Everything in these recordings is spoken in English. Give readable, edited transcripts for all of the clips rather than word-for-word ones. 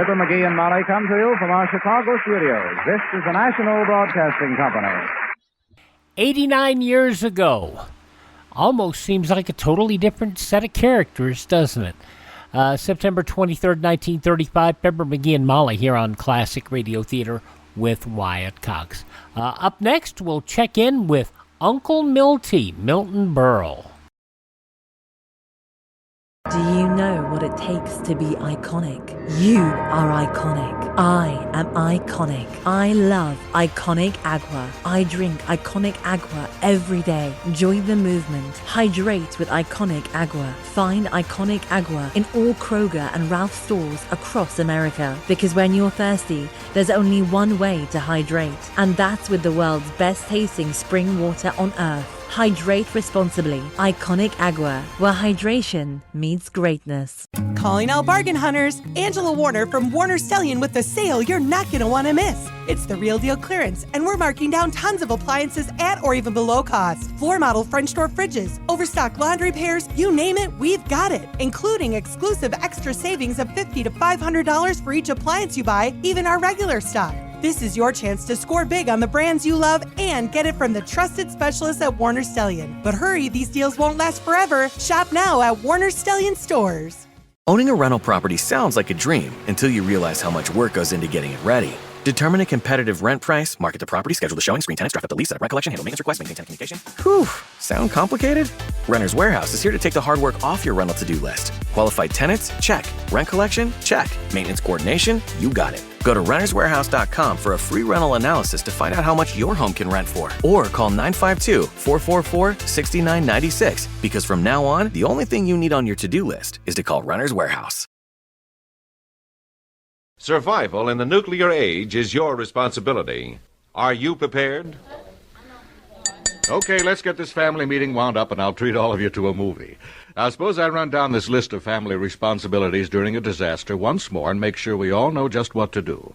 Fibber, McGee, and Molly come to you from our Chicago studios. This is the National Broadcasting Company. 89 years ago. Almost seems like a totally different set of characters, doesn't it? September 23rd, 1935, Fibber, McGee, and Molly here on Classic Radio Theater with Wyatt Cox. Up next, we'll check in with Uncle Milty, Milton Berle. Do you know what it takes to be iconic? You are iconic. I am iconic. I love Iconic Agua. I drink Iconic Agua every day. Join the movement. Hydrate with Iconic Agua. Find Iconic Agua in all Kroger and Ralph stores across America. Because when you're thirsty, there's only one way to hydrate. And that's with the world's best tasting spring water on earth. Hydrate responsibly. Iconic Agua, where hydration meets greatness. Calling all bargain hunters. Angela Warner from Warner Stellian with the sale you're not going to want to miss. It's the real deal clearance, and we're marking down tons of appliances at or even below cost. Floor model French door fridges, overstock laundry pairs, you name it, we've got it. Including exclusive extra savings of $50 to $500 for each appliance you buy, even our regular stock. This is your chance to score big on the brands you love and get it from the trusted specialists at Warner Stellian. But hurry, these deals won't last forever. Shop now at Warner Stellian stores. Owning a rental property sounds like a dream until you realize how much work goes into getting it ready. Determine a competitive rent price, market the property, schedule the showing, screen tenants, draft up the lease, set up rent collection, handle maintenance requests, maintain tenant communication. Whew, sound complicated? Renter's Warehouse is here to take the hard work off your rental to-do list. Qualified tenants? Check. Rent collection? Check. Maintenance coordination? You got it. Go to renterswarehouse.com for a free rental analysis to find out how much your home can rent for. Or call 952-444-6996 because from now on, the only thing you need on your to-do list is to call Renter's Warehouse. Survival in the nuclear age is your responsibility. Are you prepared? Okay, let's get this family meeting wound up and I'll treat all of you to a movie. Now, suppose I run down this list of family responsibilities during a disaster once more and make sure we all know just what to do.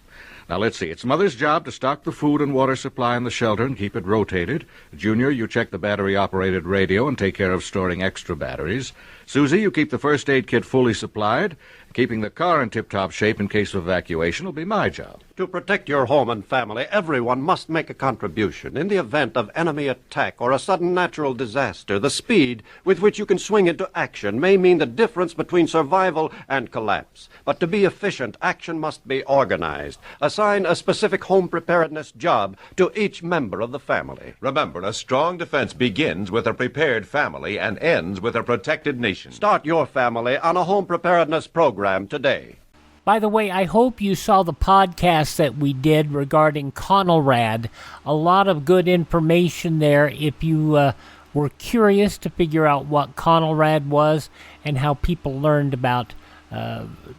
Now, let's see. It's Mother's job to stock the food and water supply in the shelter and keep it rotated. Junior, you check the battery-operated radio and take care of storing extra batteries. Susie, you keep the first aid kit fully supplied. Keeping the car in tip-top shape in case of evacuation will be my job. To protect your home and family, everyone must make a contribution. In the event of enemy attack or a sudden natural disaster, the speed with which you can swing into action may mean the difference between survival and collapse. But to be efficient, action must be organized. Assign a specific home preparedness job to each member of the family. Remember, a strong defense begins with a prepared family and ends with a protected nation. Start your family on a home preparedness program today. By the way, I hope you saw the podcast that we did regarding Conelrad. A lot of good information there if you were curious to figure out what Conelrad was and how people learned about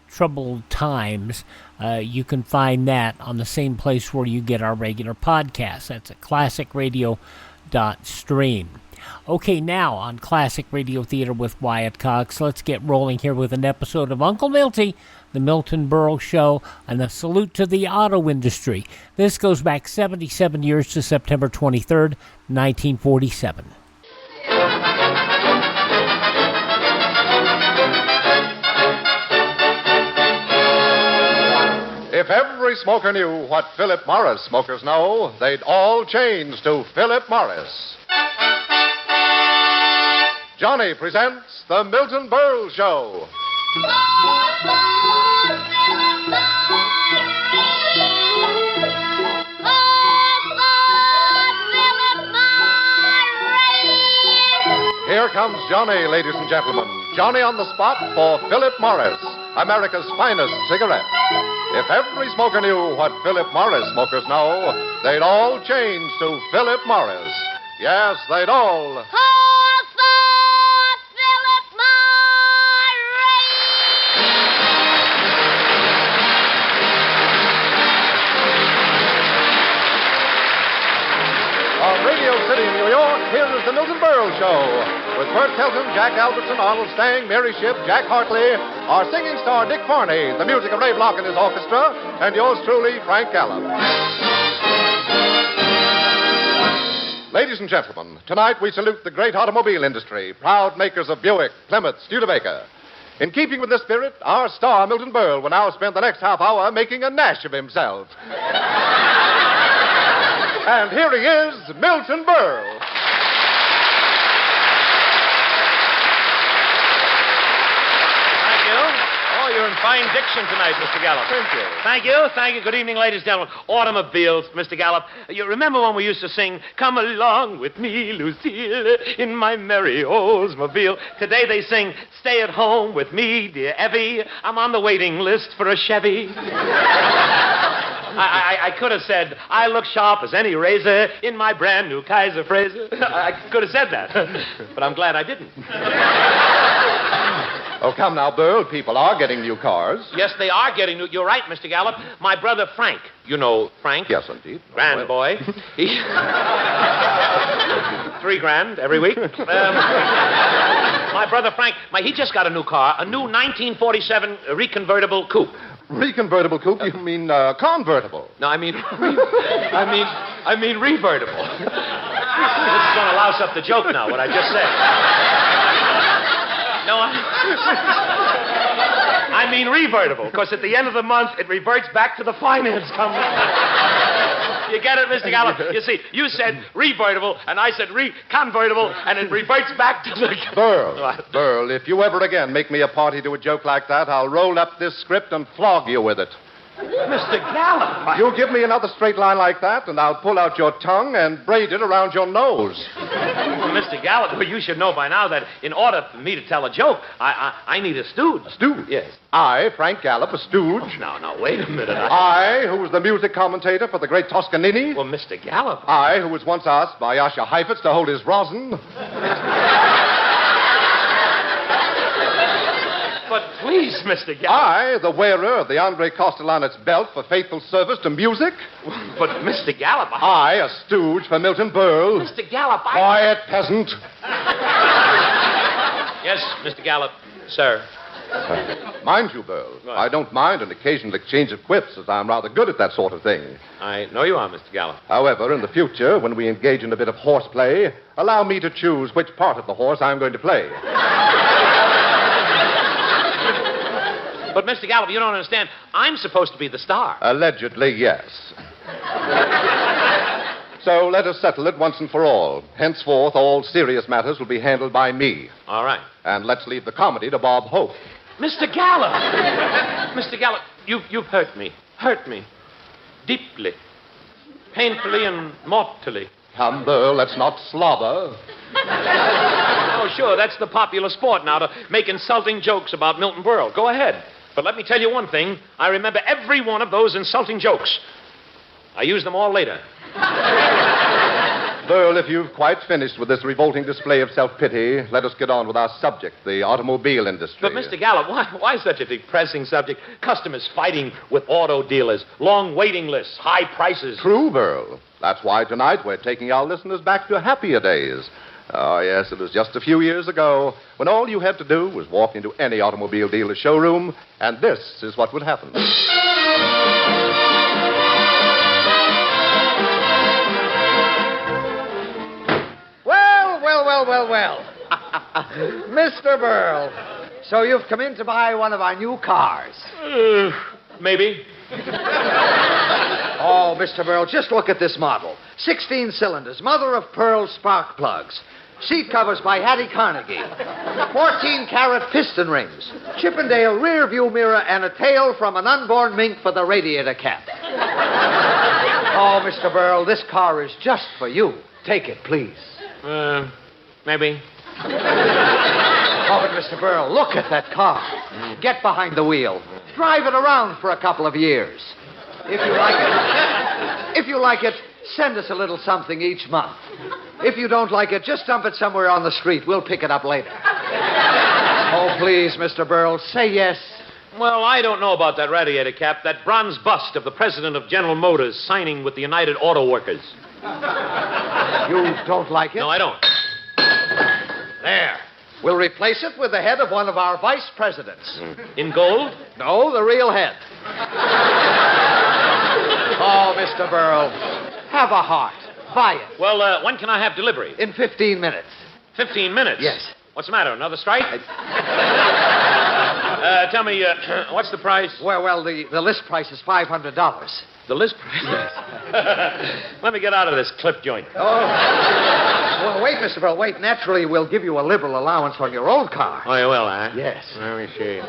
troubled times. You can find that on the same place where you get our regular podcast. That's at classicradio.stream. Okay, now on Classic Radio Theater with Wyatt Cox, let's get rolling here with an episode of Uncle Milty, the Milton Berle Show, and a salute to the auto industry. This goes back 77 years to September 23rd, 1947. If every smoker knew what Philip Morris smokers know, they'd all change to Philip Morris. Johnny presents The Milton Berle Show. Here comes Johnny, ladies and gentlemen. Johnny on the spot for Philip Morris, America's finest cigarette. If every smoker knew what Philip Morris smokers know, they'd all change to Philip Morris. Yes, they'd all... From Radio City, New York, here is the Milton Berle Show. With Bert Kelton, Jack Albertson, Arnold Stang, Mary Shipp, Jack Hartley, our singing star Dick Farney, the music of Ray Block and his orchestra, and yours truly, Frank Gallup. Ladies and gentlemen, tonight we salute the great automobile industry, proud makers of Buick, Plymouth, Studebaker. In keeping with this spirit, our star, Milton Berle, will now spend the next half hour making a Nash of himself. And here he is, Milton Berle. Thank you. Oh, you're in fine diction tonight, Mr. Gallup. Thank you. Thank you. Thank you. Good evening, ladies and gentlemen. Automobiles, Mr. Gallup. You remember when we used to sing, "Come along with me, Lucille, in my merry Oldsmobile." Today they sing, "Stay at home with me, dear Evie. I'm on the waiting list for a Chevy." I could have said, "I look sharp as any razor in my brand new Kaiser Frazer." I could have said that, but I'm glad I didn't. Oh, come now, Berle. People are getting new cars. Yes, they are getting new. You're right, Mr. Gallup. My brother Frank. You know Frank? Yes, indeed. Grand boy. He... $3,000 every week. My brother Frank, he just got a new car, a new 1947 reconvertible coupe. Reconvertible coupe? You mean convertible? No, I mean revertible. This is going to louse up the joke now, what I just said. No, I mean revertible, because at the end of the month, it reverts back to the finance company. You get it, Mr. Gallup? You see, you said revertible, and I said reconvertible, and it reverts back to the... Berle, if you ever again make me a party to a joke like that, I'll roll up this script and flog you with it. Mr. Gallup! You give me another straight line like that, and I'll pull out your tongue and braid it around your nose. Well, Mr. Gallup, you should know by now that in order for me to tell a joke, I need a stooge. A stooge? Yes. I, Frank Gallup, a stooge. Oh, no, wait a minute. I, who was the music commentator for the great Toscanini. Well, Mr. Gallup. I, who was once asked by Asher Heifetz to hold his rosin. But please, Mr. Gallup. I, the wearer of the Andre Castellanet's belt for faithful service to music. But, Mr. Gallup, I, a stooge for Milton Berle. Mr. Gallup, Quiet, peasant. Yes, Mr. Gallup, sir. Mind you, Berle, I don't mind an occasional exchange of quips, as I'm rather good at that sort of thing. I know you are, Mr. Gallup. However, in the future, when we engage in a bit of horseplay, allow me to choose which part of the horse I'm going to play. But, Mr. Gallup, you don't understand. I'm supposed to be the star. Allegedly, yes. So let us settle it once and for all. Henceforth, all serious matters will be handled by me. All right. And let's leave the comedy to Bob Hope. Mr. Gallup! Mr. Gallup, you've hurt me. Hurt me. Deeply. Painfully and mortally. Come, Berle, let's not slobber. Oh, sure, that's the popular sport now, to make insulting jokes about Milton Berle. Go ahead. But let me tell you one thing. I remember every one of those insulting jokes. I use them all later. Berle, if you've quite finished with this revolting display of self-pity, let us get on with our subject, the automobile industry. But, Mr. Gallup, why such a depressing subject? Customers fighting with auto dealers, long waiting lists, high prices. True, Berle. That's why tonight we're taking our listeners back to happier days. Oh, yes, it was just a few years ago when all you had to do was walk into any automobile dealer's showroom, and this is what would happen. Well. Mr. Berle, so you've come in to buy one of our new cars. Maybe. Oh, Mr. Berle, just look at this model. 16 cylinders, mother of pearl spark plugs. Seat covers by Hattie Carnegie. 14-carat piston rings. Chippendale rear view mirror and a tail from an unborn mink for the radiator cap. Oh, Mr. Berle, this car is just for you. Take it, please. Maybe. Oh, but Mr. Berle, look at that car. Get behind the wheel. Drive it around for a couple of years. If you like it, send us a little something each month. If you don't like it, just dump it somewhere on the street. We'll pick it up later. Oh, please, Mr. Berle, say yes. Well, I don't know about that radiator cap. That bronze bust of the president of General Motors signing with the United Auto Workers. You don't like it? No, I don't. There. We'll replace it with the head of one of our vice presidents. In gold? No, the real head. Oh, Mr. Berle, have a heart. Buy it. Well, when can I have delivery? In 15 minutes. 15 minutes? Yes. What's the matter, another strike? Tell me, what's the price? Well, the list price is $500. The list price? Let me get out of this clip joint. Oh. Well, wait, Mr. Burl, wait. Naturally, we'll give you a liberal allowance on your old car. Oh, you will, huh? Yes. Let me see.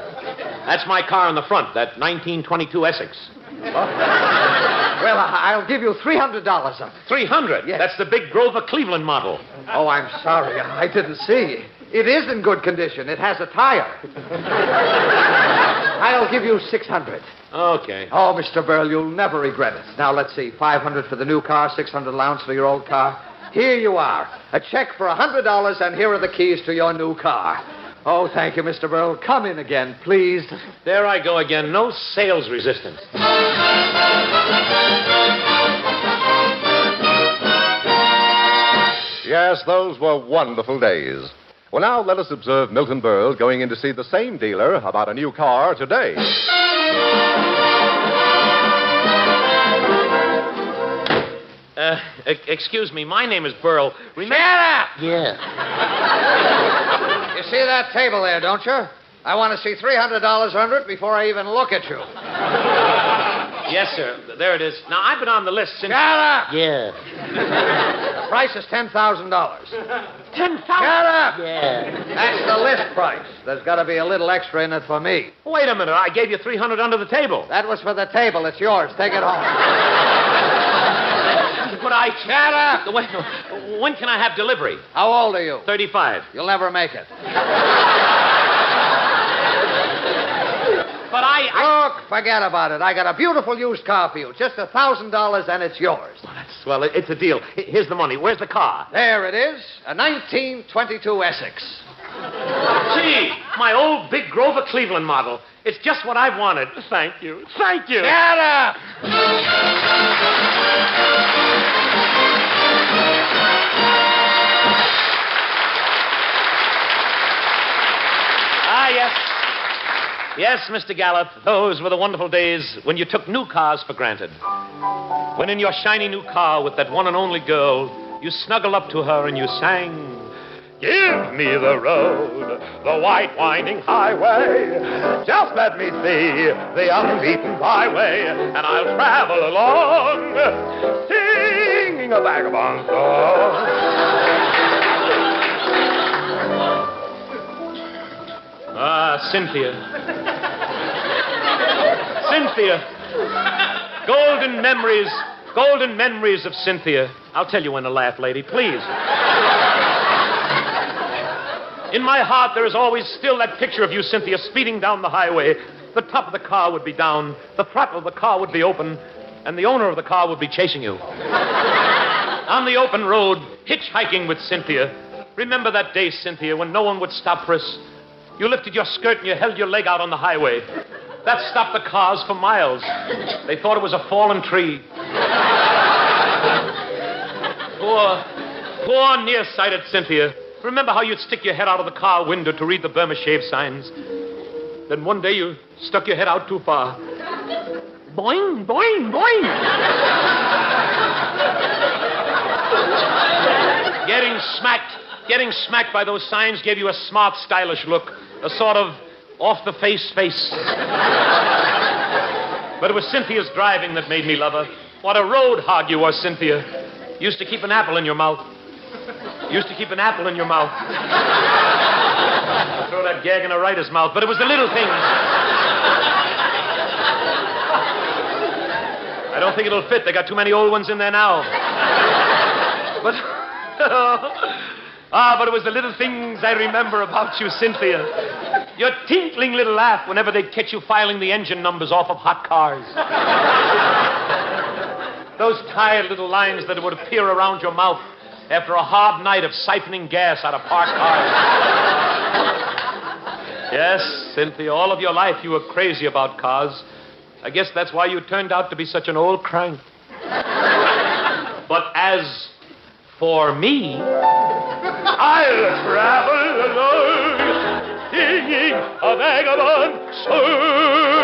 That's my car in the front, that 1922 Essex. Well, I'll give you $300 of it. 300? Yes. That's the big Grover Cleveland model. Oh, I'm sorry. I didn't see. It is in good condition. It has a tire. I'll give you $600. Okay. Oh, Mr. Burl, you'll never regret it. Now, let's see. $500 for the new car, $600 allowance for your old car. Here you are. A check for $100, and here are the keys to your new car. Oh, thank you, Mr. Burl. Come in again, please. There I go again. No sales resistance. Yes, those were wonderful days. Well, now let us observe Milton Berle going in to see the same dealer about a new car today. Excuse me, my name is Burl. Shut up! Yeah. You see that table there, don't you? I want to see $300 under it before I even look at you. Yes, sir. There it is. Now, I've been on the list since... Shut up! Yeah. The price is $10,000. 10,000? Shut up! Yeah. That's the list price. There's got to be a little extra in it for me. Wait a minute. I gave you $300 under the table. That was for the table. It's yours. Take it home. But I... Shut up! When can I have delivery? How old are you? 35. You'll never make it. But Look, forget about it. I got a beautiful used car for you. Just $1,000 and it's yours. Oh, that's swell. It's a deal. Here's the money. Where's the car? There it is. A 1922 Essex. Gee, my old big Grover Cleveland model. It's just what I've wanted. Thank you. Thank you. Shut up! Ah, yes. Yes, Mr. Gallup, those were the wonderful days when you took new cars for granted. When in your shiny new car with that one and only girl, you snuggled up to her and you sang, "Give me the road, the white winding highway. Just let me see the unbeaten byway, and I'll travel along, singing a vagabond song." Ah, Cynthia. Cynthia. Golden memories of Cynthia. I'll tell you when to laugh, lady, please. In my heart, there is always still that picture of you, Cynthia, speeding down the highway. The top of the car would be down, the throttle of the car would be open, and the owner of the car would be chasing you. On the open road, hitchhiking with Cynthia. Remember that day, Cynthia, when no one would stop for us? You lifted your skirt and you held your leg out on the highway. That stopped the cars for miles. They thought it was a fallen tree. Poor nearsighted Cynthia. Remember how you'd stick your head out of the car window to read the Burma shave signs? Then one day you stuck your head out too far. Boing, boing, boing. Getting smacked by those signs gave you a smart, stylish look. A sort of off-the-face face. But it was Cynthia's driving that made me love her. What a road hog you were, Cynthia. Used to keep an apple in your mouth. Throw that gag in a writer's mouth. But it was the little things. I don't think it'll fit. They got too many old ones in there now. But it was the little things I remember about you, Cynthia. Your tinkling little laugh whenever they'd catch you filing the engine numbers off of hot cars. Those tired little lines that would appear around your mouth after a hard night of siphoning gas out of parked cars. Yes, Cynthia, all of your life you were crazy about cars. I guess that's why you turned out to be such an old crank. But as for me, I'll travel alone, singing a vagabond song.